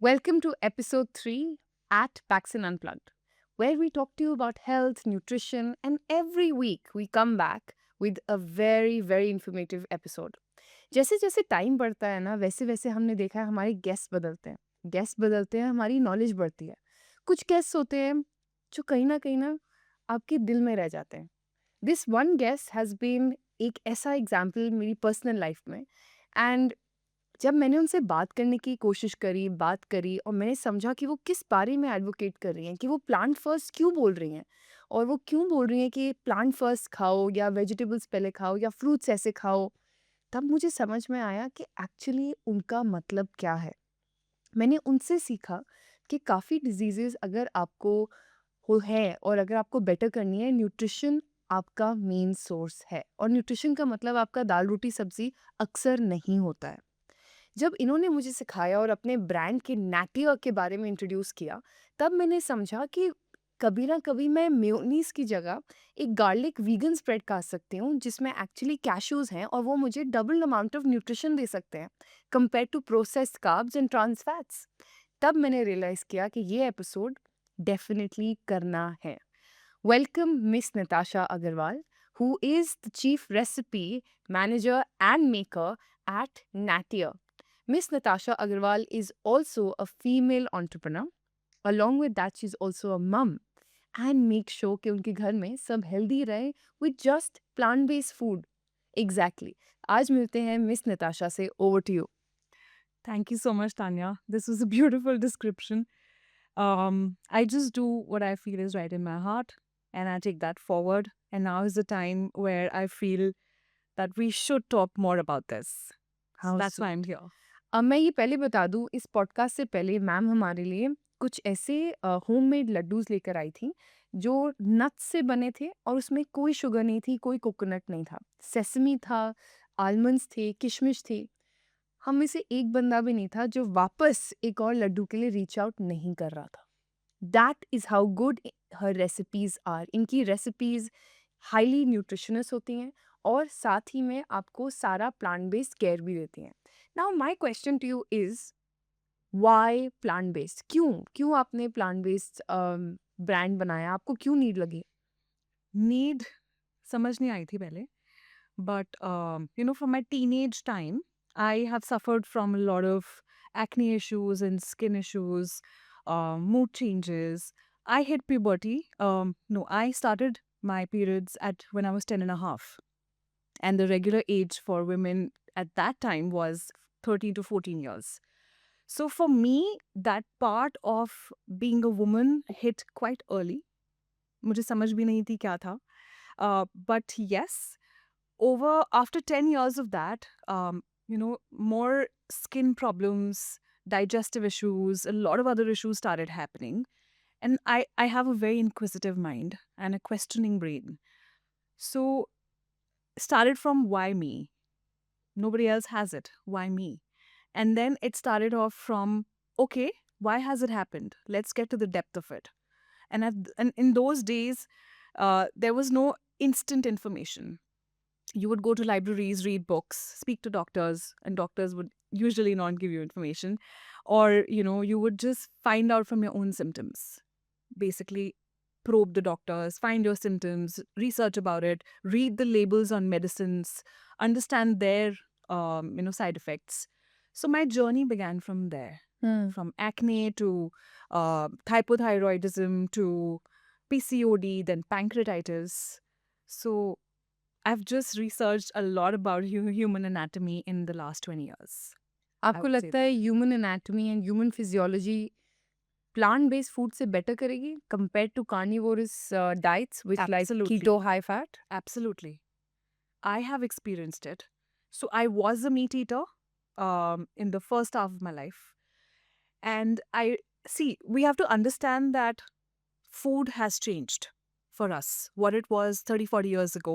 Welcome to episode 3 at Paxson Unplugged, where we talk to you about health, nutrition, and every week we come back with a very informative episode. जैसे जैसे time बढ़ता है ना वैसे वैसे हमने देखा है हमारे गेस्ट बदलते हैं हमारी नॉलेज बढ़ती है कुछ गेस्ट होते हैं जो कहीं ना आपके दिल में रह जाते हैं this one guest has been एक ऐसा एग्जाम्पल मेरी पर्सनल लाइफ में एंड जब मैंने उनसे बात करी और मैंने समझा कि वो किस बारे में एडवोकेट कर रही हैं कि वो प्लांट फर्स्ट क्यों बोल रही हैं और वो क्यों बोल रही हैं कि प्लांट फर्स्ट खाओ या वेजिटेबल्स पहले खाओ या फ्रूट्स ऐसे खाओ, तब मुझे समझ में आया कि एक्चुअली उनका मतलब क्या है। मैंने उनसे सीखा कि काफ़ी डिजीज़ेज़ अगर आपको हो है और अगर आपको बेटर करनी है, न्यूट्रिशन आपका मेन सोर्स है और न्यूट्रिशन का मतलब आपका दाल रोटी सब्ज़ी अक्सर नहीं होता है। जब इन्होंने मुझे सिखाया और अपने ब्रांड के नैटिया के बारे में इंट्रोड्यूस किया, तब मैंने समझा कि कभी ना कभी मैं मेयोनीज़ की जगह एक गार्लिक वीगन स्प्रेड खा सकती हूँ, जिसमें एक्चुअली कैश्यूज़ हैं और वो मुझे डबल अमाउंट ऑफ न्यूट्रिशन दे सकते हैं, compare to processed carbs and trans fats. तब मैंने रियलाइज़ किया कि ये एपिसोड डेफ़िनिटली करना है। Welcome Miss Natasha Agarwal, who is the Chief Recipe Manager and Maker at Natia. Miss Natasha Agarwal is also a female entrepreneur. Along with that, she's also a mum and makes sure कि उनके घर में सब healthy रहे with just plant-based food. Exactly. आज मिलते हैं miss Natasha से. Over to you. Thank you so much, Tanya. This was a beautiful description. I just do what I feel is right in my heart and I take that forward. And now is the time where I feel that we should talk more about this. So How that's why sweet. I'm here. अब मैं ये पहले बता दूँ, इस podcast से पहले ma'am हमारे लिए कुछ ऐसे होममेड लड्डूज़ लेकर आई थी, जो नट्स से बने थे और उसमें कोई शुगर नहीं थी, कोई कोकोनट नहीं था। सेसमी था, आलमंड्स थे, किशमिश थी। हम में से एक बंदा भी नहीं था जो वापस एक और लड्डू के लिए रीच आउट नहीं कर रहा था। That is how good her recipes are. इनकी रेसिपीज़ हाईली न्यूट्रिशनस होती हैं और साथ ही में आपको सारा प्लांट बेस्ड केयर भी देती हैं। Now my question to you is why plant based? क्यों? क्यों आपने प्लांट बेस्ड ब्रांड बनाया? आपको क्यों नीड लगी? Need समझ नहीं आई थी पहले. But, from my teenage time, I have suffered from a lot of acne issues and skin issues, mood changes. I hit puberty. No, I started my periods at when I was 10 and a half. And the regular age for women at that time was 13 to 14 years. So for me, that part of being a woman hit quite early. मुझे समझ भी नहीं थी क्या था. But yes, over after 10 years of that, more skin problems, digestive issues, a lot of other issues started happening. And I have a very inquisitive mind and a questioning brain. So started from why me? Nobody else has it. Why me? And then it started off from, okay, why has it happened? Let's get to the depth of it. And in those days, there was no instant information. You would go to libraries, read books, speak to doctors, and doctors would usually not give you information. Or, you would just find out from your own symptoms. Basically, probe the doctors, find your symptoms, research about it, read the labels on medicines, understand their, side effects. So my journey began from there, from acne to hypothyroidism to PCOD, then pancreatitis. So I've just researched a lot about human anatomy in the last 20 years. I आपको would say लगता that. है human anatomy and human physiology plant based food से better करेगी compare to carnivorous diets which like Absolutely. Keto high fat? Absolutely. I have experienced it. So I was a meat eater in the first half of my life. And I see, we have to understand that food has changed for us. What it was 30, 40 years ago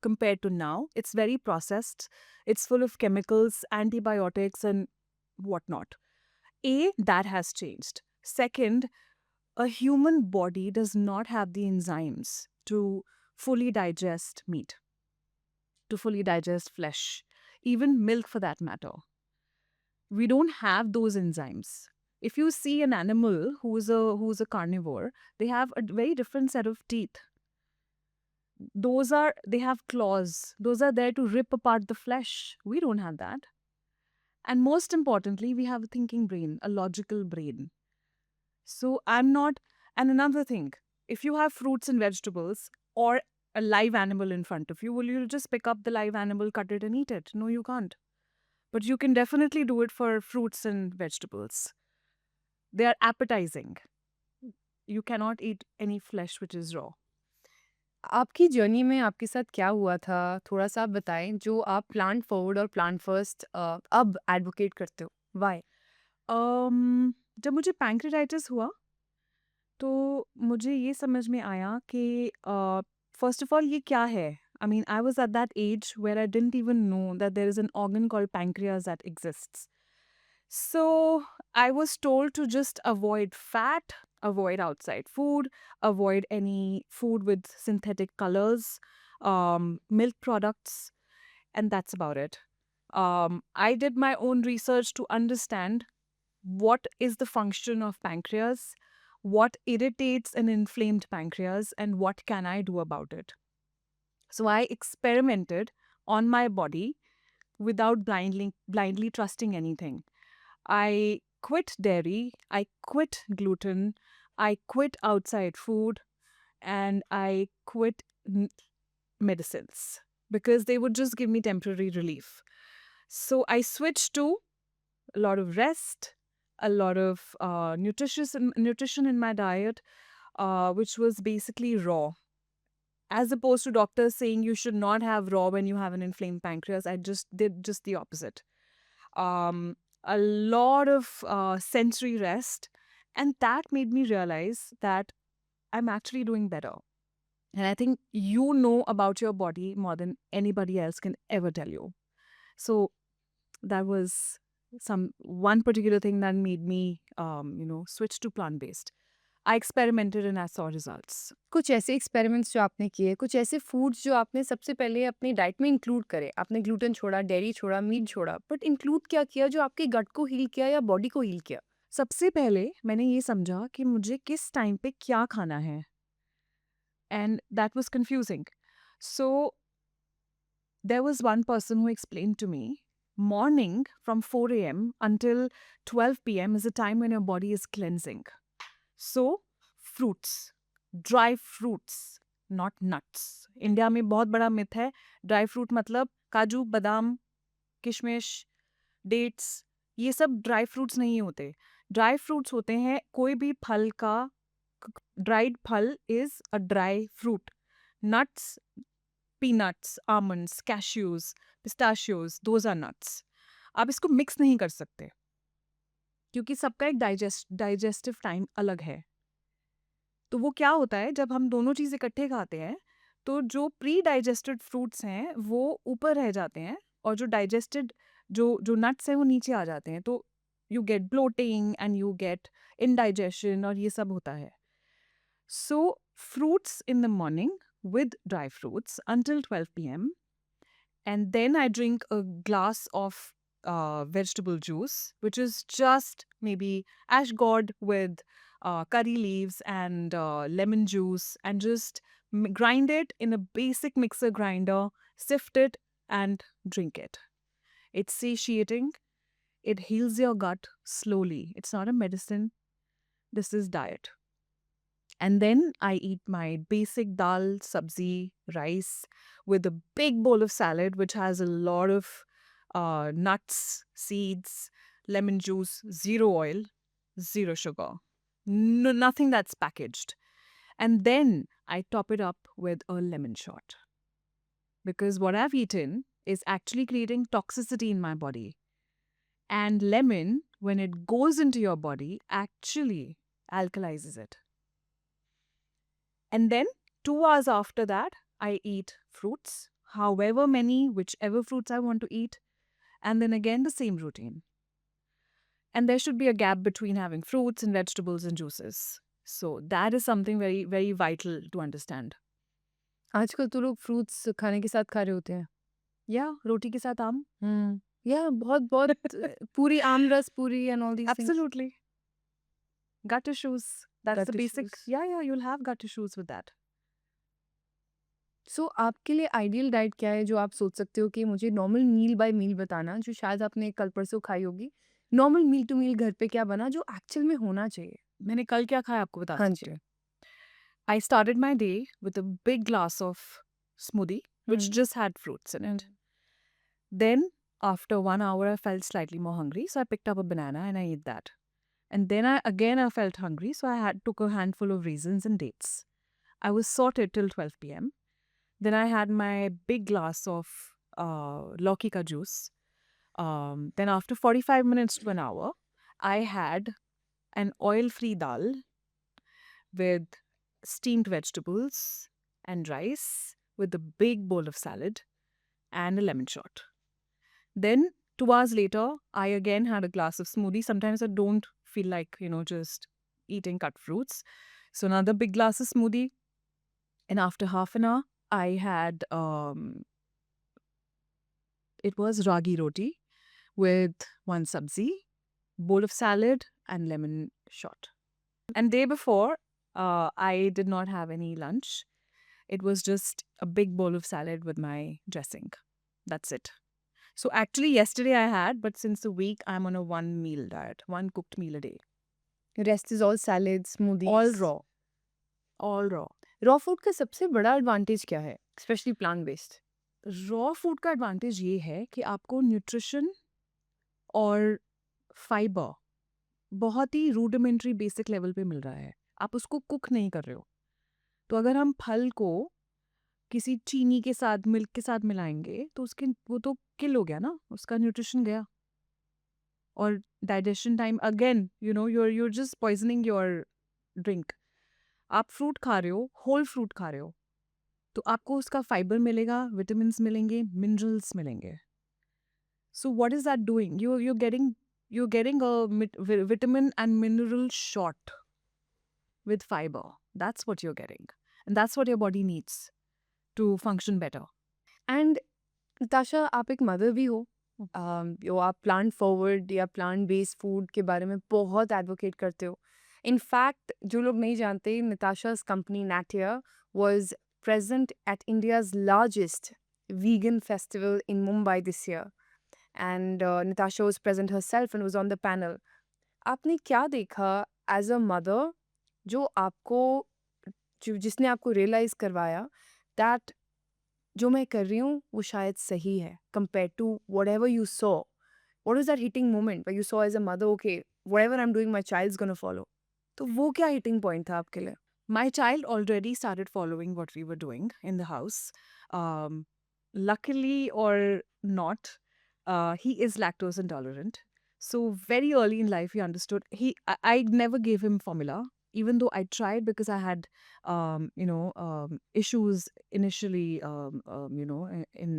compared to now, it's very processed. It's full of chemicals, antibiotics, and whatnot. That has changed. Second, a human body does not have the enzymes to fully digest meat, to fully digest flesh, even milk for that matter. We don't have those enzymes. If you see an animal who's a carnivore, they have a very different set of teeth. They have claws. Those are there to rip apart the flesh. We don't have that. And most importantly, we have a thinking brain, a logical brain. So I'm not. And another thing, if you have fruits and vegetables or a live animal in front of you, will you just pick up the live animal, cut it, and eat it? No, you can't. But you can definitely do it for fruits and vegetables. They are appetizing. You cannot eat any flesh which is raw. आपकी journey में आपके साथ क्या हुआ था? थोड़ा-सा आप बताएँ, जो आप प्लांट फॉरवर्ड और प्लांट फर्स्ट अब एडवोकेट करते हो? व्हाई? जब मुझे पैंक्रेटाइटिस हुआ, तो मुझे ये समझ में आया कि फर्स्ट ऑफ ऑल ये क्या है? I mean, I was at that age where I didn't even know that there is an organ called pancreas that exists. So I was told to just avoid fat, avoid outside food, avoid any food with synthetic colors, milk products, and that's about it. I did my own research to understand what is the function of pancreas, what irritates an inflamed pancreas, and what can I do about it. So I experimented on my body without blindly trusting anything. I quit dairy, I quit gluten, I quit outside food, and I quit medicines because they would just give me temporary relief. So I switched to a lot of rest, a lot of nutrition in my diet, which was basically raw. As opposed to doctors saying you should not have raw when you have an inflamed pancreas, I just did just the opposite. Um, a lot of sensory rest, and that made me realize that I'm actually doing better. And I think you know about your body more than anybody else can ever tell you. So that was one particular thing that made me switch to plant based. I experimented and I saw results. कुछ ऐसे experiments जो आपने किए, कुछ ऐसे foods जो आपने सबसे पहले अपनी डाइट में इंक्लूड करे? आपने ग्लूटेन छोड़ा, डेयरी छोड़ा, मीट छोड़ा, बट इंक्लूड क्या किया जो आपके गट को हील किया या बॉडी को हील किया? सबसे पहले मैंने ये समझा कि मुझे किस टाइम पे क्या खाना है, and that was confusing. So there was one person who explained to me morning from 4 a.m. until 12 p.m. is a time when your body is cleansing. So fruits, dry fruits, not nuts. India में बहुत बड़ा myth है, dry fruit मतलब काजू, बादाम, किशमिश, dates, ये सब ड्राई फ्रूट्स नहीं होते. ड्राई फ्रूट्स होते हैं कोई भी फल का ड्राइड फल is a dry fruit. Nuts, peanuts, almonds, cashews, pistachios, those are nuts. आप इसको मिक्स नहीं कर सकते क्योंकि सबका एक डाइजेस्टिव टाइम अलग है. तो वो क्या होता है, जब हम दोनों चीज़ इकट्ठे खाते हैं तो जो प्री डाइजेस्टेड फ्रूट्स हैं वो ऊपर रह जाते हैं और जो डाइजेस्टेड जो जो नट्स हैं वो नीचे आ जाते हैं. तो you get bloating and you get indigestion और ये सब होता है. So fruits in the morning with dry fruits until 12 p.m. And then I drink a glass of vegetable juice, which is just maybe ash gourd with curry leaves and lemon juice, and just grind it in a basic mixer grinder, sift it, and drink it. It's satiating. It heals your gut slowly. It's not a medicine. This is diet. And then I eat my basic dal, sabzi, rice with a big bowl of salad, which has a lot of nuts, seeds, lemon juice, zero oil, zero sugar, no, nothing that's packaged. And then I top it up with a lemon shot. Because what I've eaten is actually creating toxicity in my body. And lemon, when it goes into your body, actually alkalizes it. And then 2 hours after that, I eat fruits, however many, whichever fruits I want to eat. And then again, the same routine. And there should be a gap between having fruits and vegetables and juices. So that is something very, very vital to understand. आजकल तो लोग fruits खाने के साथ खा रहे होते हैं. Yeah, roti ke sath aam. या बहुत बहुत पूरी aam ras puri and all these things. Absolutely. Gut issues. That's Gut the basic. issues. Yeah, you'll have gut issues with that. सो आपके लिए आइडियल डाइट क्या है जो आप सोच सकते हो कि मुझे नॉर्मल मील बाय मील बताना जो शायद आपने कल परसों खाई होगी, नॉर्मल मील टू मील घर पे क्या बना जो एक्चुअल में होना चाहिए? मैंने कल क्या खाया आपको बता हाँ सकती जी। हूँ. I started my day with a big glass of smoothie, which hmm, just had fruits in hmm. it. Then, after 1 hour, I felt slightly more hungry, so I picked up a banana and I ate that. And then I felt hungry, so I had took a handful of raisins and dates. I was sorted till 12 p.m. Then I had my big glass of Lauki ka juice. Then after 45 minutes to an hour, I had an oil-free dal with steamed vegetables and rice with a big bowl of salad and a lemon shot. Then 2 hours later, I again had a glass of smoothie. Sometimes I don't feel like, just eating cut fruits. So another big glass of smoothie. And after half an hour, I had it was ragi roti with one sabzi, bowl of salad, and lemon shot. And day before, I did not have any lunch. It was just a big bowl of salad with my dressing. That's it. So actually, yesterday I had, but since the week I'm on a one meal diet, one cooked meal a day. Rest is all salad, All smoothies. raw. All raw. Raw food का सबसे बड़ा advantage क्या है? Specially plant based? Raw food का advantage ये है कि आपको न्यूट्रिशन और फाइबर बहुत ही रूडिमेंट्री बेसिक लेवल पे मिल रहा है. आप उसको कुक नहीं कर रहे हो. तो अगर हम फल को किसी चीनी के साथ मिल्क के साथ मिलाएंगे तो उसके वो तो किल हो गया ना, उसका न्यूट्रिशन गया. और digestion time again you're just poisoning your drink. आप फ्रूट खा रहे हो, होल फ्रूट खा रहे हो, तो आपको उसका फाइबर मिलेगा, विटामिन्स मिलेंगे, मिनरल्स मिलेंगे. So what is that doing? you're getting a vitamin and mineral shot with fiber. That's what you're getting, and that's what your body needs to function better. And Natasha, आप एक mother भी हो। जो आप plant forward या plant based food के बारे में बहुत एडवोकेट करते हो। इनफैक्ट जो लोग नहीं जानते, नताशा's company नाटिया was present at India's largest vegan festival in Mumbai this year, and Natasha was present herself and was on the panel. आपने क्या देखा एज अ मदर जो आपको जिसने आपको रियलाइज करवाया दैट जो मैं कर रही हूँ वो शायद सही है compare to whatever you saw? What is that hitting moment you saw as a mother, okay whatever I am doing my child is gonna follow? तो वो क्या हिटिंग पॉइंट था आपके लिए? My child already started following what we were doing in the house. Luckily or not, he is lactose intolerant. So very early in life, he understood. I never gave him formula, even though I tried because I had, issues initially, in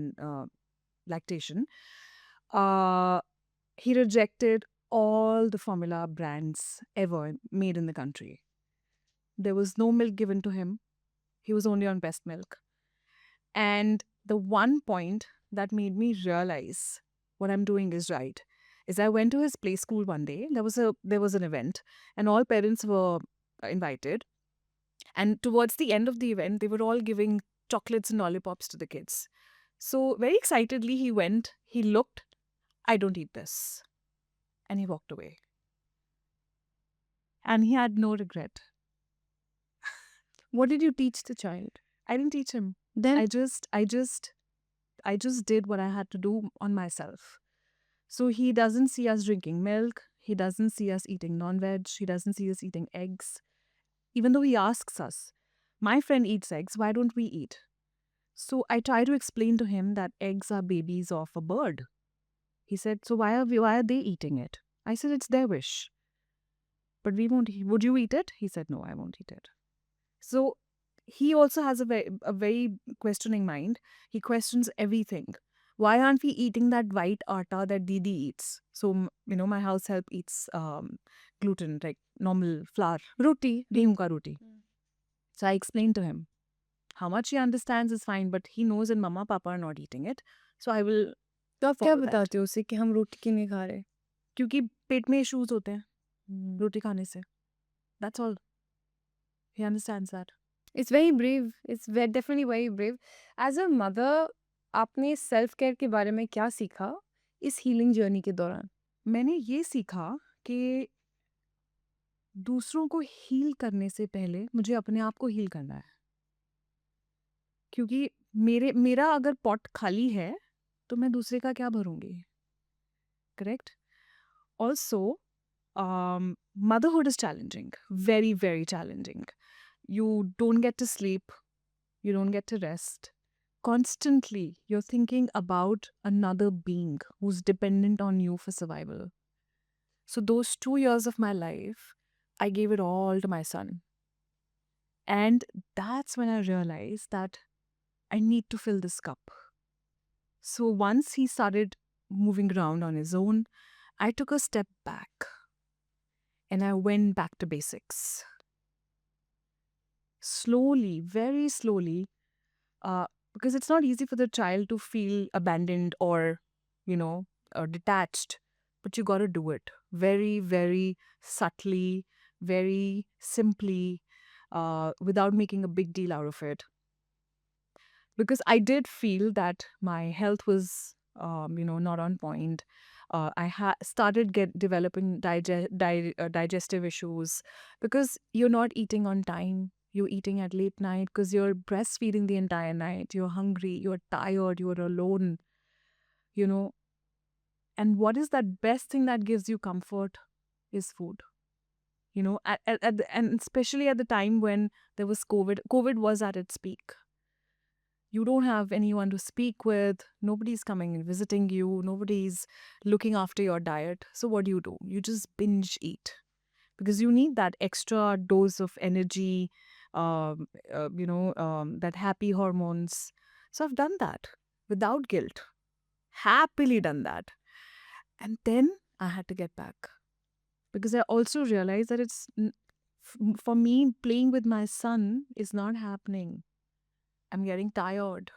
lactation. Uh, he rejected all the formula brands ever made in the country. There was no milk given to him. He was only on breast milk. And the one point that made me realize what I'm doing is right is I went to his play school one day. There was an event, and all parents were invited. And towards the end of the event, they were all giving chocolates and lollipops to the kids. So very excitedly, he went. He looked. I don't eat this, and he walked away. And he had no regret. What did you teach the child? I didn't teach him. Then I just did what I had to do on myself. So he doesn't see us drinking milk. He doesn't see us eating non-veg. He doesn't see us eating eggs. Even though he asks us, my friend eats eggs, why don't we eat? So I try to explain to him that eggs are babies of a bird. He said, so why are they eating it? I said, it's their wish. But we won't eat. Would you eat it? He said, no, I won't eat it. So he also has a very questioning mind. He questions everything. Why aren't we eating that white atta that Didi eats? So, my house help eats gluten, like normal flour, roti. गेहूं का roti. So I explained to him. How much he understands is fine, but he knows that mama, papa are not eating it. So I will तो आप क्या follow that. बताते हो उसे कि हम रोटी क्यों नहीं खा रहे? क्योंकि पेट में इश्यूज होते हैं रोटी खाने से. That's all. He understands that. It's very brave. It's definitely very brave. As a mother, आपने सेल्फ केयर के बारे में क्या सीखा इस हीलिंग जर्नी के दौरान? मैंने ये सीखा कि दूसरों को हील करने से पहले मुझे अपने आप को हील करना है, क्योंकि मेरा अगर पॉट खाली है तो मैं दूसरे का क्या भरूंगी? Correct. Also motherhood is challenging, very very challenging. You don't get to sleep, you don't get to rest. Constantly you're thinking about another being who's dependent on you for survival. So those 2 years of my life, I gave it all to my son. And that's when I realized that I need to fill this cup. So once he started moving around on his own, I took a step back and I went back to basics. Slowly, very slowly, because it's not easy for the child to feel abandoned or, detached, but you got to do it very, very subtly, very simply, without making a big deal out of it. Because I did feel that my health was, not on point. I started developing digestive issues because you're not eating on time. You're eating at late night because you're breastfeeding the entire night. You're hungry. You're tired. You're alone. You know, and what is that best thing that gives you comfort is food. And especially at the time when there was COVID. COVID was at its peak. You don't have anyone to speak with, nobody's coming and visiting you, nobody's looking after your diet. So what do? You just binge eat because you need that extra dose of energy, that happy hormones. So I've done that without guilt, happily done that. And then I had to get back because I also realized that for me, playing with my son is not happening. I'm getting tired.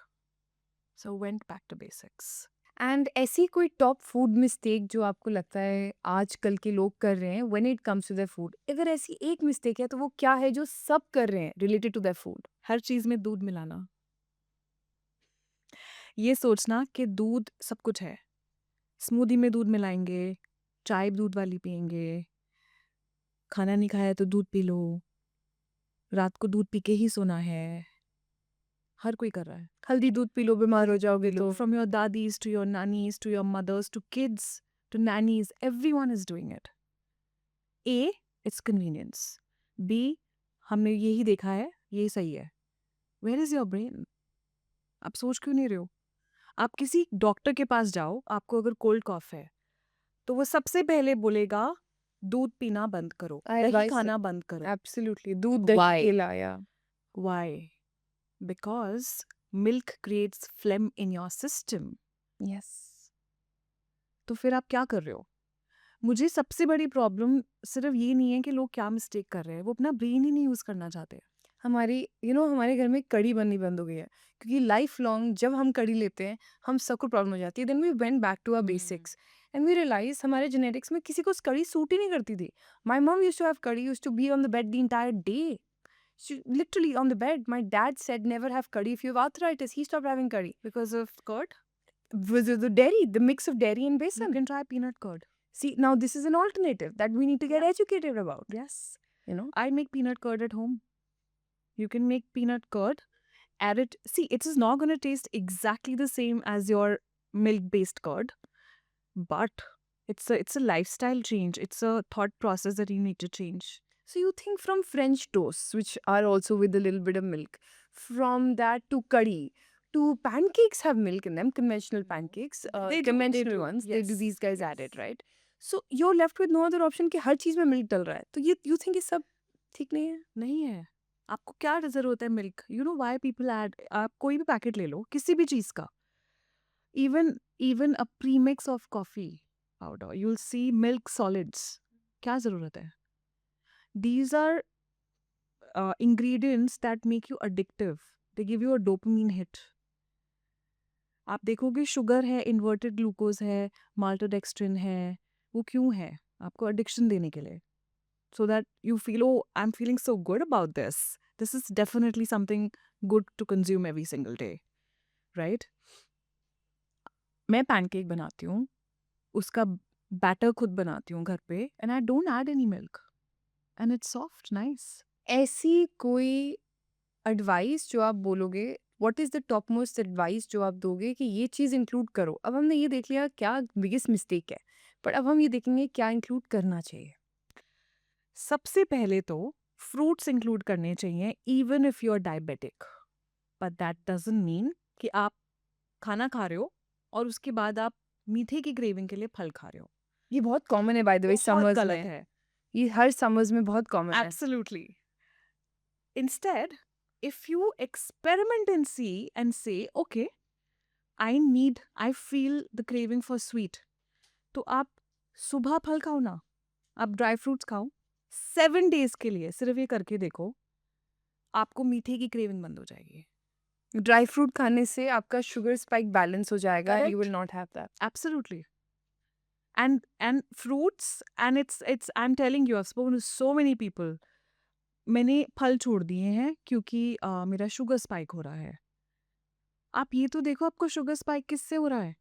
So went back to basics. And ऐसी कोई top food mistake जो आपको लगता है आजकल के लोग कर रहे हैं when it comes to their food? अगर ऐसी एक मिस्टेक है तो वो क्या है जो सब कर रहे हैं रिलेटेड टू देयर फूड? हर चीज़ में दूध मिलाना। ये सोचना कि दूध सब कुछ है। स्मूदी में दूध मिलाएँगे, चाय दूध वाली पिएँगे, खाना नहीं खाया तो दूध पी लो, रात को दूध पी के ही सोना है। हर कोई कर रहा है। हल्दी दूध पी लो बीमार हो जाओगे तो। From your daddies to your nannies to your mothers to kids to nannies, everyone is doing it. A, it's convenience. B, हमने यही देखा है, यही सही है। Where is your brain? आप सोच क्यों नहीं रहे हो? आप किसी डॉक्टर के पास जाओ, आपको अगर कोल्ड कॉफ है, तो वो सबसे पहले बोलेगा दूध पीना बंद करो, I दही advise खाना बंद करो। एब्सोल्युटली दूध दही Why? केला या Why? Because milk creates phlegm in your system. Yes तो फिर आप क्या कर रहे हो? मुझे सबसे बड़ी प्रॉब्लम सिर्फ ये नहीं है कि लोग क्या मिस्टेक कर रहे हैं, वो अपना ब्रेन ही नहीं यूज़ करना चाहते। हमारी हमारे घर में कढ़ी बननी बंद हो गई है क्योंकि लाइफ लॉन्ग जब हम कढ़ी लेते हैं हम सबको प्रॉब्लम हो जाती है। Then we went back to our basics and we realise हमारे जेनेटिक्स में किसी को कढ़ी सूट ही नहीं करती थी। My mom used to have kadhi, used to be on the bed the entire day, literally on the bed. My dad said never have curry if you have arthritis. He stopped having curry Because of curd? with the dairy, the mix of dairy and You besan. can try peanut curd. See, now this is an alternative that we need to get educated about. Yes. I make peanut curd at home. You can make peanut curd, add it. See, it is not going to taste exactly the same as your milk-based curd, but it's a lifestyle change. It's a thought process that you need to change. So you think from French toasts, which are also with a little bit of milk, from that to curry, to pancakes have milk in them, conventional pancakes, They conventional do, ones, yes, these guys add yes. it, right? So you're left with no other option कि हर चीज़ में milk डल रहा है। तो you think ये सब ठीक नहीं है? नहीं है। आपको क्या ज़रूरत है milk? You know why people add? आप कोई भी पैकेट ले लो, किसी भी चीज़ का, even a premix of coffee powder, you'll see milk solids. क्या ज़रूरत है? These are ingredients that make you addictive. They give you a dopamine hit. आप देखोगे शुगर है, इन्वर्टेड ग्लूकोज है, माल्टोडेक्स्ट्रिन है, वो क्यों है? आपको एडिक्शन देने के लिए। so that you feel, oh, I'm feeling so good about this. This is definitely something good to consume every single day, right? मैं पैनकेक बनाती हूँ, उसका बैटर खुद बनाती हूँ घर पे, and I don't add any milk, and it's soft, nice. ऐसी कोई एडवाइस जो आप बोलोगे, what is the top most advice जो आप दोगे कि ये चीज़ इंक्लूड करो? अब हमने ये देख लिया क्या बिगेस्ट मिस्टेक है, पर अब हम ये देखेंगे क्या इंक्लूड करना चाहिए। सबसे पहले तो फ्रूट्स इंक्लूड करने चाहिए even if you are diabetic, but that doesn't mean कि आप खाना खा रहे हो और उसके बाद आप मीठे की क्रेविंग के लिए फल खा रहे हो। ये बहुत कॉमन है बाय द वे बहुत समर्स गलत में। है। ये हर समर्स में बहुत कॉमन है। Absolutely. Instead, if you experiment and see and say, okay, I feel the craving for sweet. तो आप सुबह फल खाओ ना, आप ड्राई फ्रूट्स खाओ, 7 days के लिए सिर्फ ये करके देखो, आपको मीठे की क्रेविंग बंद हो जाएगी। ड्राई फ्रूट खाने से आपका शुगर स्पाइक बैलेंस हो जाएगा, you Correct. Will not have that. Absolutely. And fruits, and it's I'm telling you, I've spoken to so many people. मैंने फल छोड़ दिए हैं क्योंकि मेरा शुगर स्पाइक हो रहा है। आप ये तो देखो आपको शुगर स्पाइक किससे हो रहा है?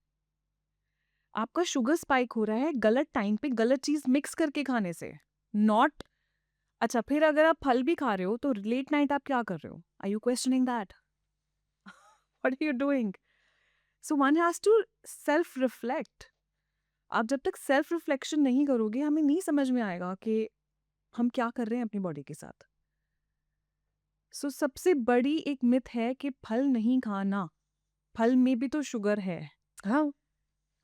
आपका शुगर स्पाइक हो रहा है गलत टाइम पे गलत चीज मिक्स करके खाने से, नॉट। अच्छा, फिर अगर आप फल भी खा रहे हो तो लेट नाइट आप क्या कर रहे हो? Are you questioning that? What are you doing? So one has to self reflect. आप जब तक सेल्फ रिफ्लेक्शन नहीं करोगे, हमें नहीं समझ में आएगा कि हम क्या कर रहे हैं अपनी बॉडी के साथ। सो सबसे बड़ी एक मिथ है कि फल नहीं खाना। फल में भी तो शुगर है। हाँ,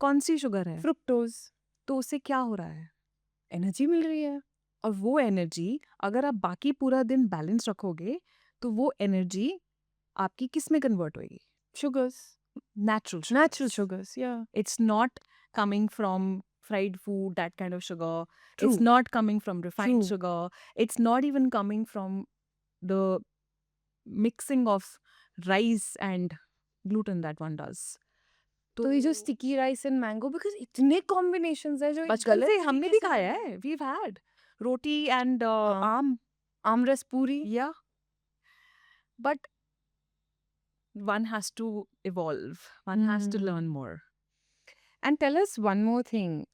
कौन सी शुगर है? फ्रुक्टोज, तो उससे क्या हो रहा है? एनर्जी मिल रही है। और वो एनर्जी अगर आप बाकी पूरा दिन बैलेंस रखोगे तो वो एनर्जी आपकी किस में कन्वर्ट होएगी? शुगर्स, नेचुरल नेचुरल शुगर्स, या It's not coming from fried food, that kind of sugar. True. It's not coming from refined True. sugar. It's not even coming from the mixing of rice and gluten that one does. तो ये जो sticky rice and mango, because इतने combinations है जो बचपन गलत से हमने भी तरीके से खाया बने हैं। है। We've had roti and हाँ। आम. आमरस पूरी। Yeah. But one has to evolve. One has to learn more. And tell us one more thing.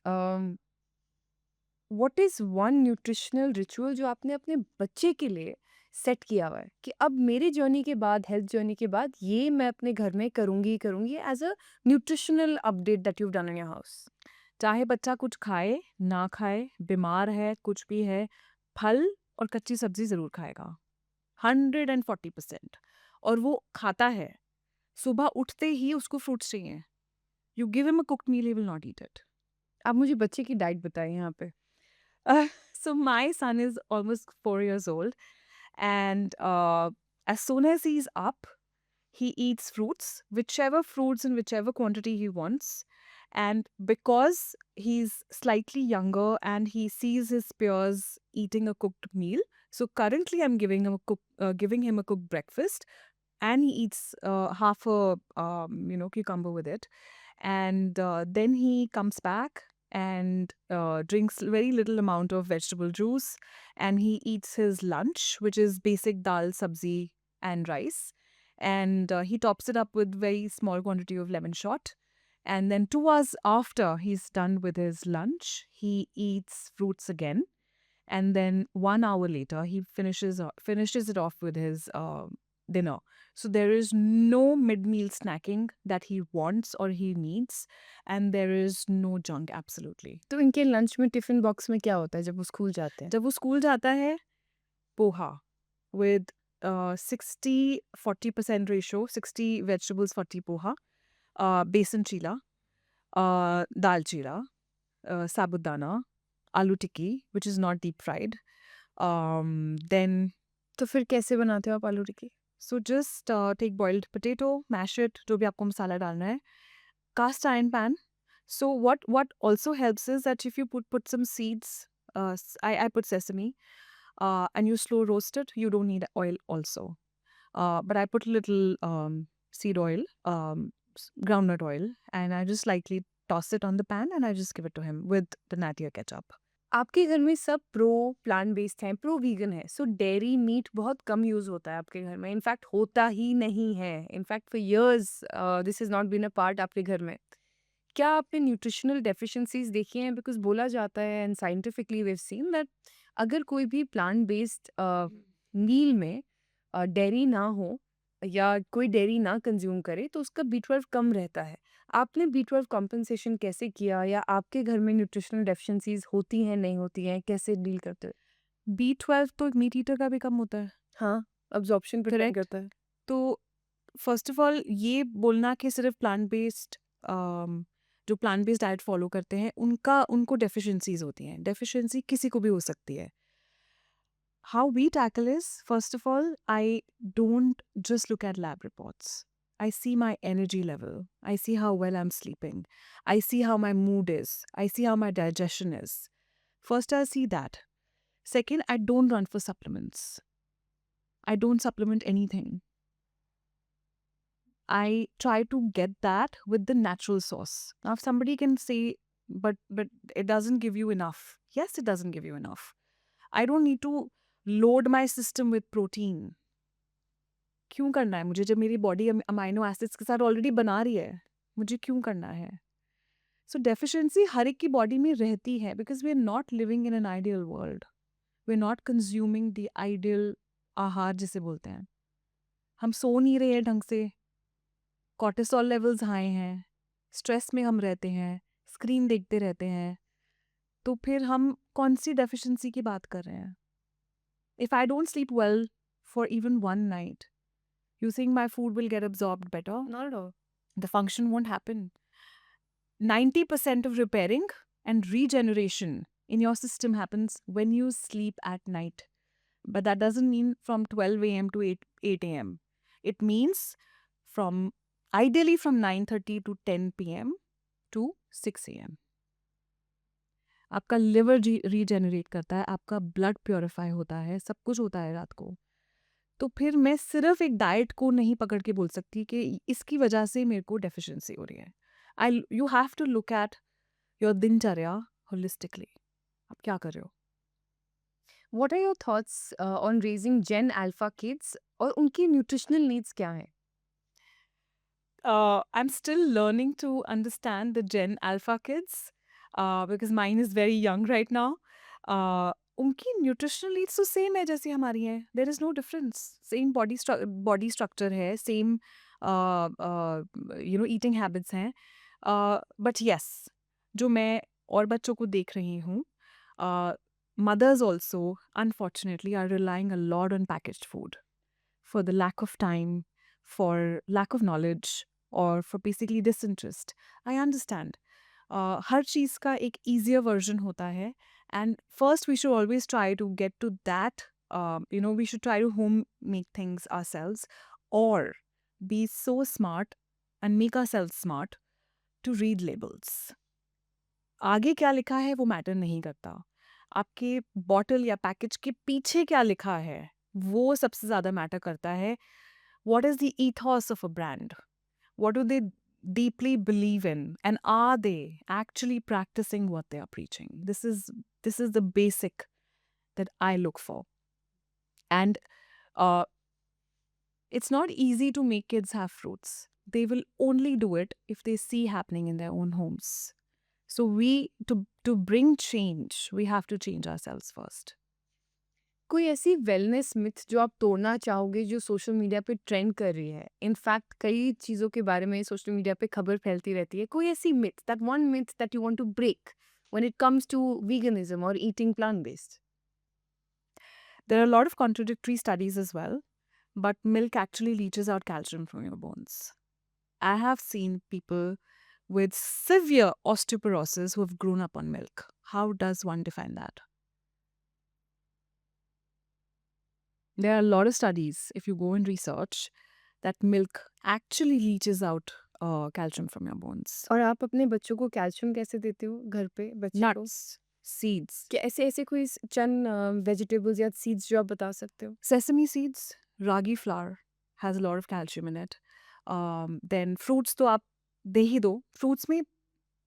What is one nutritional ritual जो आपने अपने बच्चे के लिए सेट किया हुआ है कि अब मेरे जर्नी के बाद, हेल्थ जर्नी के बाद, ये मैं अपने घर में करूंगी ही करूंगी as a nutritional update that you done in your house? चाहे बच्चा कुछ खाए ना खाए, बीमार है, कुछ भी है, फल और कच्ची सब्जी जरूर खाएगा, 140%। और वो खाता है, सुबह उठते ही उसको फ्रूट्स चाहिए। You give him a cooked meal, he will not eat it. आप मुझे बच्चे की डाइट बताइए यहाँ पे। So my son is almost 4 years old, and as soon as he's up, he eats fruits, whichever fruits in whichever quantity he wants. And because he's slightly younger and he sees his peers eating a cooked meal, so currently I'm giving him a cooked breakfast, and he eats half a cucumber with it, and then he comes back and drinks very little amount of vegetable juice, and he eats his lunch, which is basic dal, sabzi, and rice, and he tops it up with very small quantity of lemon shot. And then 2 hours after he's done with his lunch, he eats fruits again, and then 1 hour later he finishes it off with his dinner. So there is no mid-meal snacking that he wants or he needs, and there is no junk, absolutely. तो इनके lunch में tiffin box में क्या होता है जब वो school जाते हैं? जब वो स्कूल जाता है, poha with 60-40% ratio, 60 vegetables, 40 poha, besan chila, dal chila, sabudana, aloo tikki, which is not deep fried. Then, तो फिर कैसे बनाते हो आप आलू टिक्की? so just take boiled potato, mash it, जो भी आपको मसाला डालना है, cast iron pan. So what also helps is that if you put some seeds, I put sesame, and you slow roast it, you don't need oil also. But I put a little seed oil, groundnut oil, and I just lightly toss it on the pan, and I just give it to him with the Natia ketchup. आपके घर में सब pro plant based हैं, pro vegan है, सो dairy meet बहुत कम use होता है आपके घर में, इनफैक्ट होता ही नहीं है। In fact for years this is not been a part आपके घर में। क्या आपने न्यूट्रिशनल डेफिशिएंसीज़ देखी हैं? बिकॉज़ बोला जाता है and scientifically we have seen that अगर कोई भी प्लांट बेस्ड मील में डेयरी ना हो या कोई डेयरी ना कंज़्यूम करे तो उसका बी12 कम रहता है। आपने बी12 कॉम्पेंसेशन कैसे किया या आपके घर में न्यूट्रिशनल डेफिशिएंसीज़ होती हैं, नहीं होती हैं? कैसे डील करते हो? B12 तो मीट ईटर का भी कम होता है, हाँ, अब्ज़ॉर्प्शन पे डिपेंड करेक्ट? करता है। तो फर्स्ट ऑफ ऑल ये बोलना कि सिर्फ प्लांट बेस्ड जो प्लांट बेस्ड डाइट फॉलो करते हैं उनको डेफिशिएंसीज होती हैं। डेफिशिएंसी किसी को भी हो सकती है। How we tackle is, first of all, I don't just look at lab reports. I see my energy level, I see how well I am sleeping, I see how my mood is, I see how my digestion is. First I see that. Second, I don't run for supplements. I don't supplement anything. I try to get that with the natural source. Now, if somebody can say, but it doesn't give you enough. Yes, it doesn't give you enough. I don't need to load my system with protein. क्यों करना है मुझे जब मेरी body amino acids के साथ already बना रही है? मुझे क्यों करना है? सो डेफिशिएंसी हर एक की बॉडी में रहती है because we are not living in an ideal world. We are not consuming the ideal aahar जिसे बोलते हैं. हम सो नहीं रहे हैं ढंग से, कॉर्टिसोल लेवल्स हाई हैं, स्ट्रेस में हम रहते हैं, स्क्रीन देखते रहते हैं, तो फिर हम कौन सी डेफिशिएंसी की बात कर रहे हैं? If I don't sleep well for even one night, you think my food will get absorbed better? Not at all. The function won't happen. 90% of repairing and regeneration in your system happens when you sleep at night. But that doesn't mean from 12 a.m. to 8 a.m. It means from ideally from 9:30 to 10 p.m. to 6 a.m. आपका liver regenerate करता है, आपका blood purify होता है, सब कुछ होता है रात को. तो फिर मैं सिर्फ एक डाइट को नहीं पकड़ के बोल सकती कि इसकी वजह से मेरे को डेफिशिएंसी हो रही है. I you have to look at your दिनचर्या होलिस्टिकली. आप क्या कर रहे हो? What are your thoughts on raising Gen Alpha kids और उनकी न्यूट्रिशनल नीड्स क्या हैं? I'm still learning to understand the Gen Alpha kids because mine is very young right now. उनकी न्यूट्रिशनल नीड्स तो सेम है जैसी हमारी हैं. There is no difference. Same body structure है, सेम ईटिंग हैबिट्स हैं. बट यस, जो मैं और बच्चों को देख रही हूँ, mothers also unfortunately are relying a lot on packaged food for the lack of time, for lack of knowledge, or for basically disinterest. I understand. हर चीज़ का एक easier version होता है, and first we should always try to get to that. We should try to home make things ourselves, or be so smart and make ourselves smart to read labels. आगे क्या लिखा है वो matter नहीं करता. आपके बॉटल या package के पीछे क्या लिखा है वो सबसे ज़्यादा मैटर करता है. What is the ethos of a brand? What do they deeply believe in? And are they actually practicing what they are preaching? This is the basic that I look for. And uh, it's not easy to make kids have fruits. They will only do it if they see happening in their own homes. So to bring change, we have to change ourselves first. कोई ऐसी wellness myth जो आप तोड़ना चाहोगे जो social media पे trend कर रही है? इनफैक्ट कई चीज़ों के बारे में सोशल मीडिया पे खबर फैलती रहती है। कोई ऐसी myth, that one myth that you want to break when it comes to veganism और eating plant based? There are a lot of contradictory studies as well, but milk actually leaches out calcium from your bones. I have seen people with severe osteoporosis who have grown up on milk. How does one define that? There are a lot of studies, if you go and research, that milk actually leaches out calcium from your bones. और आप अपने बच्चों को calcium कैसे देते हो घर पे बच्चे को? Nuts, seeds, क्या ऐसे ऐसे कोई चंद वेजिटेबल्स या सीड्स जो आप बता सकते हो? sesame seeds, ragi flour has a lot of calcium in it. Then fruits तो आप दे ही दो. Fruits में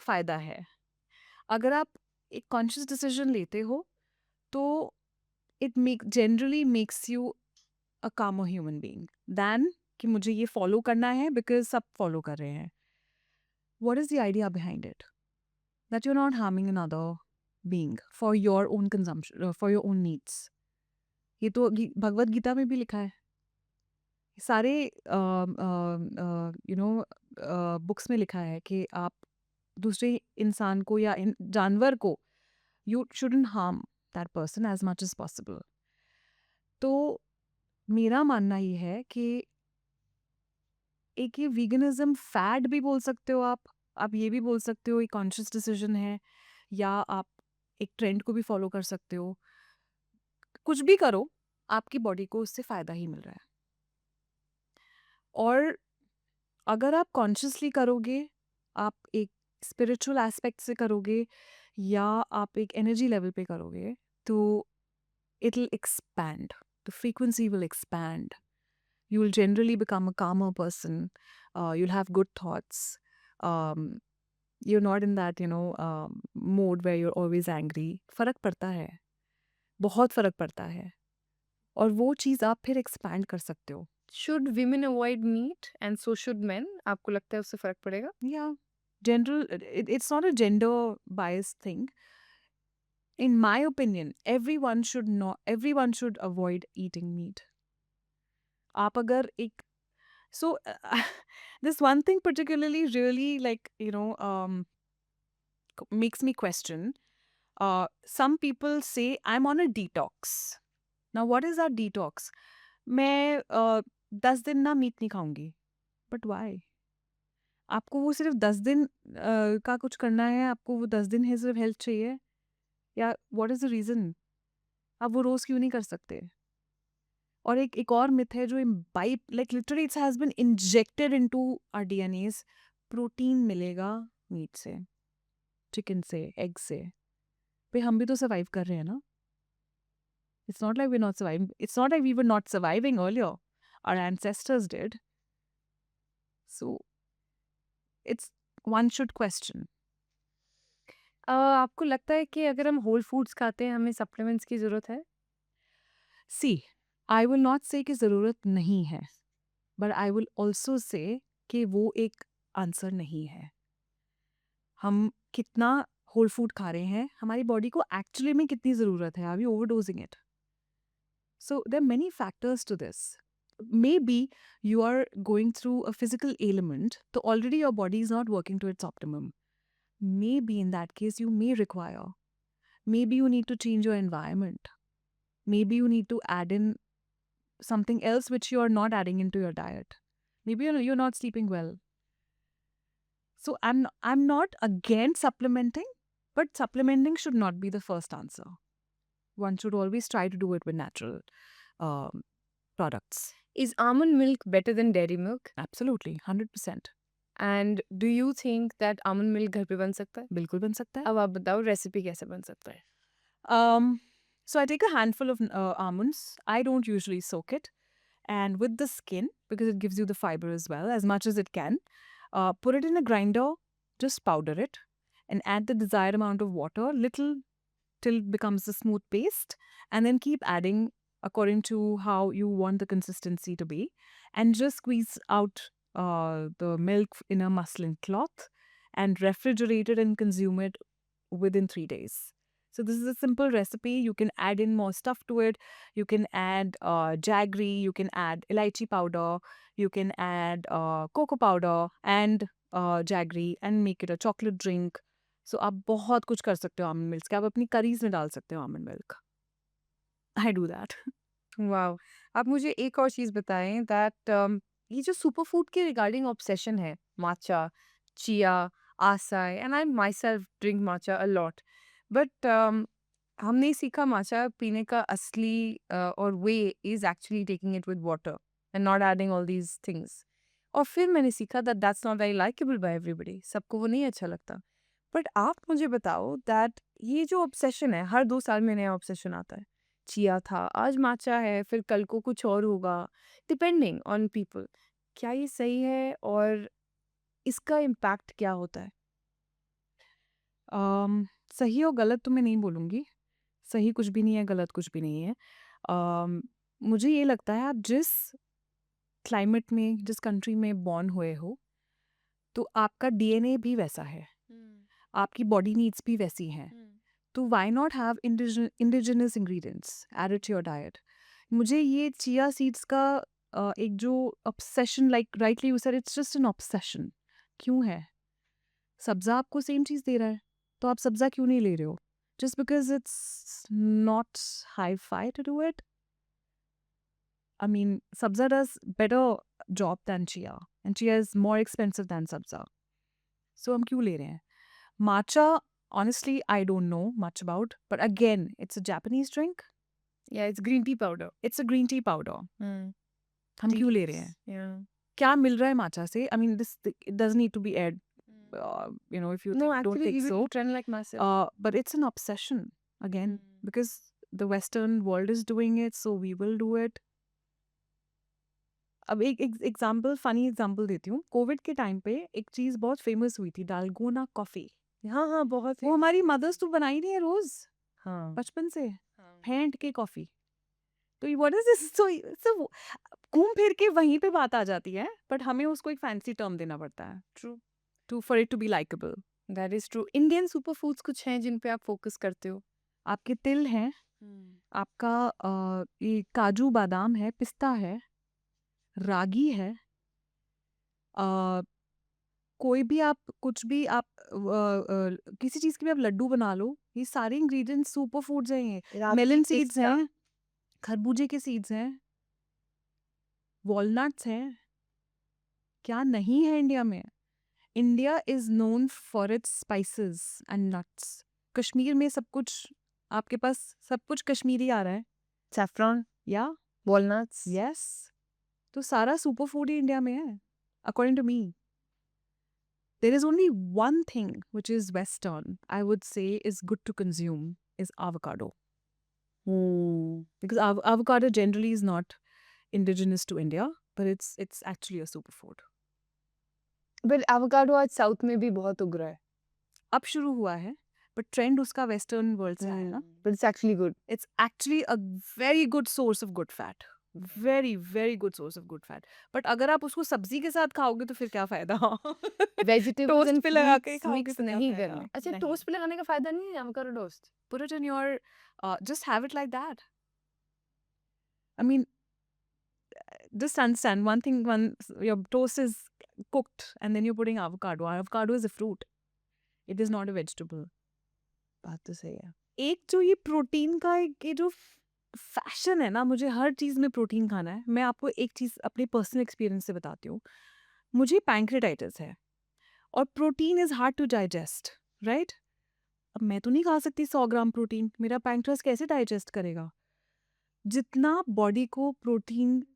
फ़ायदा है। अगर आप एक कॉन्शियस डिसीजन लेते हो तो इट जनरली मेक्स यू अ कामर ह्यूमन बीइंग दैन कि मुझे ये फॉलो करना है बिकॉज सब फॉलो कर रहे हैं। What is the idea behind it? That you are not harming another being for your own consumption, for your own needs. ये तो भगवत गीता में भी लिखा है। सारे यू नो बुक्स में लिखा है कि आप दूसरे इंसान को या जानवर को, you shouldn't harm that person as much as possible. तो मेरा मानना ये है कि एक ये वीगनिज्म फैड भी बोल सकते हो आप ये भी बोल सकते हो एक कॉन्शियस डिसीजन है, या आप एक ट्रेंड को भी फॉलो कर सकते हो। कुछ भी करो, आपकी बॉडी को उससे फ़ायदा ही मिल रहा है। और अगर आप कॉन्शियसली करोगे, आप एक स्पिरिचुअल एस्पेक्ट से करोगे, या आप एक एनर्जी लेवल पे करोगे, तो it will expand, the frequency will expand, you will generally become a calmer person. You'll have good thoughts. um, you're not in that mode where you're always angry. फर्क पड़ता है, बहुत फर्क पड़ता है, और वो चीज़ आप फिर एक्सपैंड कर सकते हो। Should women avoid meat and so should men? आपको लगता है उससे फर्क पड़ेगा? Yeah, general, it's not a gender biased thing. In my opinion, everyone should avoid eating meat. आप अगर एक so this one thing particularly really makes me question. Some people say I'm on a detox. Now what is that detox? मैं 10 दिन ना meet नहीं खाऊंगी, but why? आपको वो सिर्फ 10 दिन का कुछ करना है, आपको वो 10 दिन है सिर्फ हेल्थ चाहिए, या व्हाट इज द रीजन? आप वो रोज क्यों नहीं कर सकते? और एक और मिथ है जो by like literally it's has been injected into our DNAs, protein मिलेगा मीट से, चिकन से, एग से। पे हम भी तो सर्वाइव कर रहे हैं ना। It's not like we not surviving, it's not like we were not surviving earlier, our ancestors did. So it's, one should question. आपको लगता है कि अगर हम होल फूड्स खाते हैं हमें सप्लीमेंट्स की ज़रूरत है? सी, आई विल नॉट से कि ज़रूरत नहीं है, but I will also say कि वो एक आंसर नहीं है। हम कितना होल फूड खा रहे हैं, हमारी बॉडी को एक्चुअली में कितनी ज़रूरत है, are we overdosing it? So there are many factors to this. Maybe you are going through a physical ailment, so already your body is not working to its optimum. Maybe in that case, you may require, maybe you need to change your environment. Maybe you need to add in something else which you are not adding into your diet. Maybe you're not sleeping well. So I'm not against supplementing, but supplementing should not be the first answer. One should always try to do it with natural um, products. Is almond milk better than dairy milk? Absolutely, 100%. And do you think that almond milk घर पे बन सकता है? बिल्कुल बन सकता है। अब आप बताओ रेसिपी कैसे बन सकता है? So I take a handful of almonds. I don't usually soak it. And with the skin, because it gives you the fiber as well, as much as it can, put it in a grinder, just powder it, and add the desired amount of water, little till it becomes a smooth paste, and then keep adding according to how you want the consistency to be, and just squeeze out the milk in a muslin cloth and refrigerate it and consume it within 3 days. So this is a simple recipe. You can add in more stuff to it. You can add jaggery. You can add elaichi powder. You can add cocoa powder and jaggery and make it a chocolate drink. So आप बहुत कुछ कर सकते हो almond milk के। आप अपनी curries में डाल सकते हो almond milk. I do that. Wow! आप मुझे एक और चीज़ बताएँ दैट ये जो सुपर फूड के रिगार्डिंग ऑब्सेशन है, matcha, chia, acai and I myself drink matcha a lot. But हमने सीखा माचा पीने का असली और way is actually taking it with water and not adding all these things. और फिर मैंने सीखा that that's not very likeable by everybody, सबको वो नहीं अच्छा लगता। बट आप मुझे बताओ दैट ये जो ऑब्सेशन है, हर 2 साल में नया ऑब्सेशन आता है। चिया था, आज माचा है, फिर कल को कुछ और होगा, डिपेंडिंग ऑन पीपल। क्या ये सही है और इसका इम्पैक्ट क्या होता है? सही और गलत तो मैं नहीं बोलूँगी। सही कुछ भी नहीं है, गलत कुछ भी नहीं है। मुझे ये लगता है आप जिस क्लाइमेट में, जिस कंट्री में बॉर्न हुए हो, तो आपका डीएनए भी वैसा है, आपकी बॉडी नीड्स भी वैसी हैं। तो why not have indigenous ingredients added to your diet? मुझे ये चिया सीड्स का एक जो obsession, like rightly you said, it's just an obsession. क्यों है? सब्ज़ा आपको सेम चीज़ दे रहा है, तो आप सब्ज़ा क्यों नहीं ले रहे हो? Just because it's not hi-fi to do it? I mean, Sabza does better job than Chia, and Chia is more expensive than Sabza. So हम क्यों ले रहे हैं? Matcha, honestly, I don't know much about, but again, it's a Japanese drink. Yeah, it's green tea powder. It's a green tea powder. Mm. हम Tea क्यों ले रहे leaves. हैं? Yeah. क्या मिल रहा है matcha से? I mean, it doesn't need to be aired. If you No, don't actually, think you so. would trend like myself. But it's an obsession again, Mm. because the Western world is doing it, so we will do it. अब एक example, funny example देती हूँ। Covid के time पे एक चीज़ बहुत famous हुई थी, डालगोना कॉफ़ी। हाँ हाँ बहुत वो हमारी मदर्स तो बनाई नहीं है रोज हाँ बचपन से, हाँ फेंट के कॉफ़ी। तो व्हाट इज दिस? सो घूम फिर के वहीं पे बात आ जाती है, बट हमें उसको एक फैंसी टर्म देना पड़ता है true to for it to be likeable. That is true. Indian super foods कुछ हैं जिन पे आप फोकस करते हो? आपके तिल हैं, आपका ये काजू बादाम है, पिस्ता है, रागी है, अ, कोई भी आप कुछ भी आप किसी चीज़ के भी आप लड्डू बना लो, ये सारे इंग्रेडिएंट्स सुपर फूड्स हैं। ये रागी, मेलन सीड्स पिस्ता। हैं, खरबूजे के सीड्स हैं, वॉलनट्स हैं। क्या नहीं है इंडिया में? India is known for its spices and nuts. Kashmir में सब कुछ, आपके पास सब कुछ कश्मीरी आ रहा है। सैफरॉन, या वॉलनट्स। यस, तो सारा सुपर फूड ही इंडिया में है according to me. There is only one thing which is Western, I would say, is good to consume is avocado. Because avocado generally is not indigenous to India, but it's actually a superfood. But avocado आज south में भी बहुत उग रहा है। अब शुरू हुआ है, but trend उसका Western world से आया ना। But it's actually good. It's actually a very good source of good fat. Very very good source of good fat. But अगर आप उसको सब्जी के साथ खाओगे तो फिर क्या फायदा? वेजिटेबल्स टोस्ट एंड पे लगा के फ्रूट्स खाओगे मिक्स तो क्या नहीं फायदा? करने। अच्छा, नहीं। टोस्ट पे लगाने का फायदा नहीं है avocado toast? Put it in your, just have it like that. I mean, just understand one thing, your toast is cooked and then you're putting avocado. Avocado is a fruit. It is not a vegetable. बात तो सही है। एक जो ये protein का एक ये जो फैशन है ना, मुझे हर चीज़ में प्रोटीन खाना है। मैं आपको एक चीज़ अपने पर्सनल एक्सपीरियंस से बताती हूँ। मुझे पैंक्रेटाइटिस है और protein is hard to digest, right? अब मैं तो नहीं खा सकती 100 ग्राम प्रोटीन, मेरा पैंक्रियास कैसे डाइजेस्ट करेगा? जितना बॉडी को प्रोटीन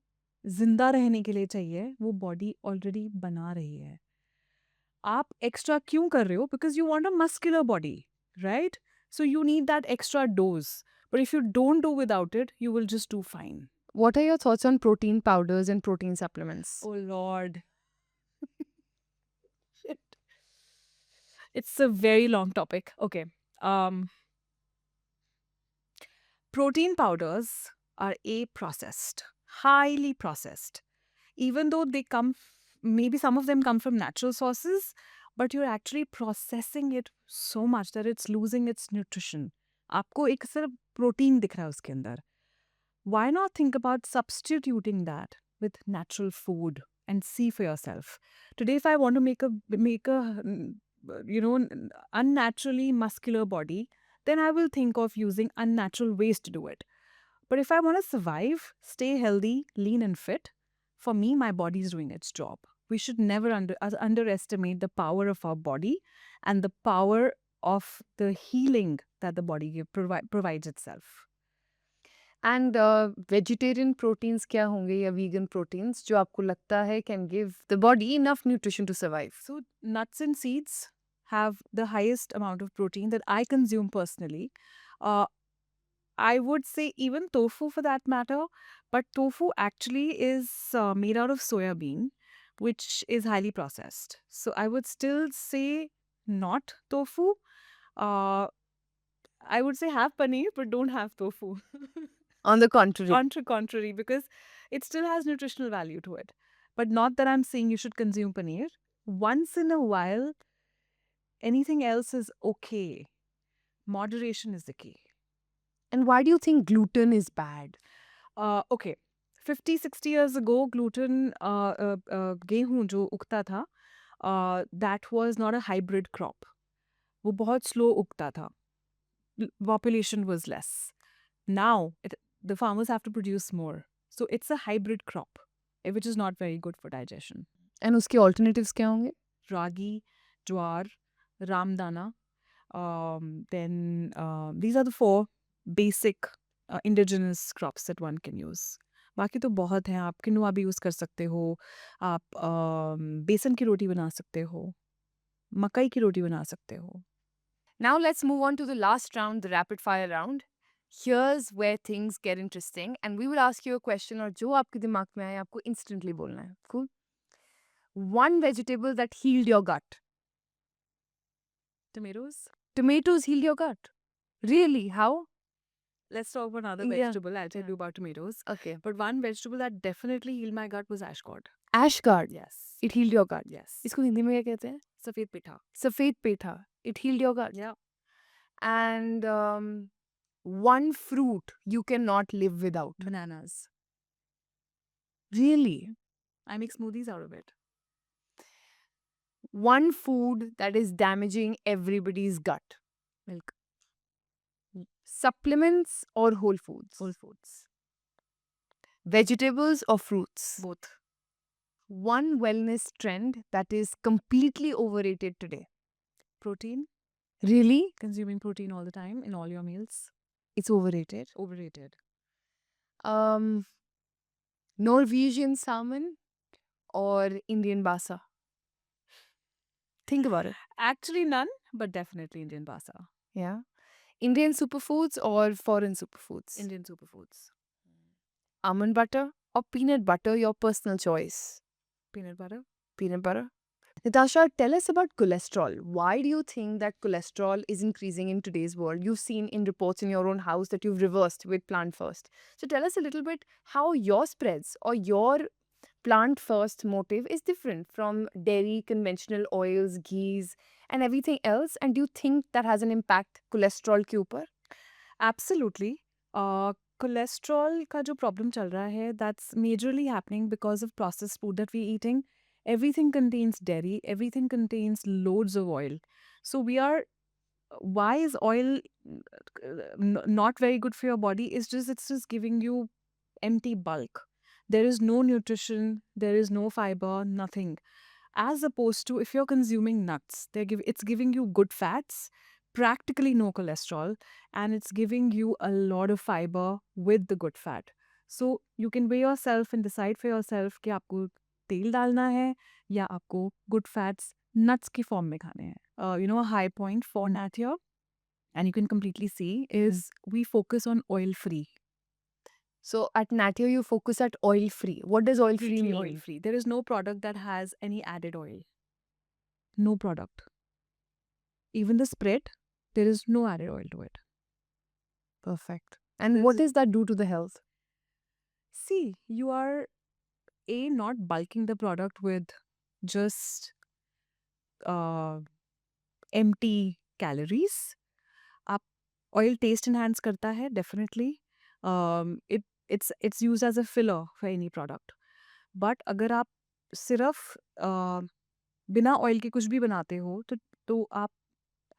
जिंदा रहने के लिए चाहिए, वो बॉडी ऑलरेडी बना रही है। आप एक्स्ट्रा क्यों कर रहे हो? Because you want a muscular body, right? So you need that extra dose, but if you don't do without it, you will just do fine. What are your thoughts on protein powders and protein supplements? Oh Lord. Shit. It's a very long topic. Okay. Protein powders are processed, highly processed. Even though they come, maybe some of them come from natural sources, but you're actually processing it so much that it's losing its nutrition. आपको एक सिर्फ protein दिख रहा है उसके अंदर. Why not think about substituting that with natural food and see for yourself? Today, if I want to make a unnaturally muscular body, then I will think of using unnatural ways to do it. But if I want to survive, stay healthy, lean and fit, for me, my body is doing its job. We should never underestimate the power of our body and the power of the healing that the body provides itself. And vegetarian proteins क्या होंगे या vegan proteins जो आपको लगता है can give the body enough nutrition to survive? So, nuts and seeds have the highest amount of protein that I consume personally. I would say even tofu for that matter, but tofu actually is made out of soya bean, which is highly processed. So, I would still say not tofu. Uh, I would say have paneer, but don't have tofu. On the contrary. Contrary, because it still has nutritional value to it. But not that I'm saying you should consume paneer. Once in a while, anything else is okay. Moderation is the key. And why do you think gluten is bad? Okay. 50-60 years ago, gluten, गेहूं जो उगता था, that was not a hybrid crop. वो बहुत slow उगता था. Population was less. Now, the farmers have to produce more. So it's a hybrid crop, which is not very good for digestion. And उसके alternatives क्या होंगे? Ragi, jowar, ramdana. Then these are the 4 basic indigenous crops that one can use. बाकी तो बहुत हैं. आप किनुआ भी use कर सकते हो. आप बेसन की रोटी बना सकते हो. मकई की रोटी बना सकते हो. Now let's move on to the last round, the rapid fire round. Here's where things get interesting, and we will ask you a question और जो आपके दिमाग में आए आपको instantly बोलना है. Cool? One vegetable that healed your gut. Tomatoes. Tomatoes heal your gut. Really? How? Let's talk about another Yeah. vegetable. I'll tell Yeah. you about tomatoes. Okay. But one vegetable that definitely healed my gut was ashgourd. Ashgard. Yes. It healed your gut. Yes. इसको हिंदी में क्या कहते हैं? Safed pitha. सफेद पेठा. It healed your gut. Yeah. And one fruit you cannot live without. Bananas. Really? I make smoothies out of it. One food that is damaging everybody's gut. Milk. Supplements or whole foods? Whole foods. Vegetables or fruits? Both. One wellness trend that is completely overrated today. Protein. Really? Consuming protein all the time in all your meals. It's overrated. Overrated. Norwegian salmon or Indian basa? Think about it. Actually none, but definitely Indian basa. Yeah. Indian superfoods or foreign superfoods? Indian superfoods. Almond butter or peanut butter, your personal choice. Peanut butter. Peanut butter. Natasha, tell us about cholesterol. Why do you think that cholesterol is increasing in today's world? You've seen in reports in your own house that you've reversed with plant first. So tell us a little bit how your spreads or your plant first motive is different from dairy, conventional oils, ghees, and everything else. And do you think that has an impact cholesterol के ऊपर? Absolutely. Cholesterol का जो problem चल रहा है, that's majorly happening because of processed food that we're eating. Everything contains dairy. Everything contains loads of oil. So why is oil not very good for your body? It's just giving you empty bulk. There is no nutrition. There is no fiber. Nothing. As opposed to if you're consuming nuts, it's giving you good fats, practically no cholesterol, and it's giving you a lot of fiber with the good fat. So you can weigh yourself and decide for yourself कि आपको तेल डालना है या आपको good fats nuts की form में खाने हैं. A high point for Nat here, and you can completely see, is we focus on oil free. So at Natio, you focus at oil free. What does oil free Completely mean? oil free. There is no product that has any added oil. No product. Even the spread, there is no added oil to it. Perfect. And There's- what does that do to the health? See, you are not bulking the product with just empty calories. आप oil taste enhance करता है definitely. It's used as a filler for any product. But अगर आप सिर्फ बिना oil के कुछ भी बनाते हो तो आप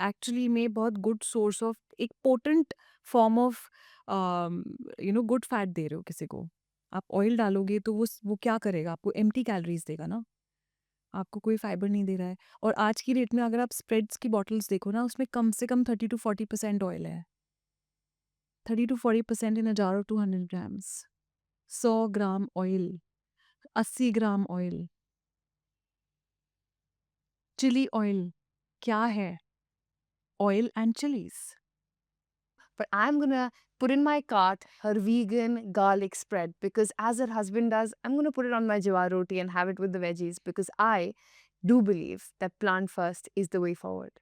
एक्चुअली में बहुत गुड सोर्स ऑफ एक potent form of good fat दे रहे हो किसी को. आप ऑयल डालोगे तो वो क्या करेगा? आपको एम्प्टी कैलोरीज देगा ना. आपको कोई फाइबर नहीं दे रहा है. और आज की डेट में अगर आप स्प्रेड्स की बॉटल्स देखो ना, उसमें कम से कम 30-40% ऑयल है. 30-40% in 1000 or 200 grams. 100 gram oil, 80 gram oil. Chilli oil क्या है? Oil and chilies. But I'm going to put in my cart her vegan garlic spread because as her husband does, I'm going to put it on my jawar roti and have it with the veggies because I do believe that plant first is the way forward.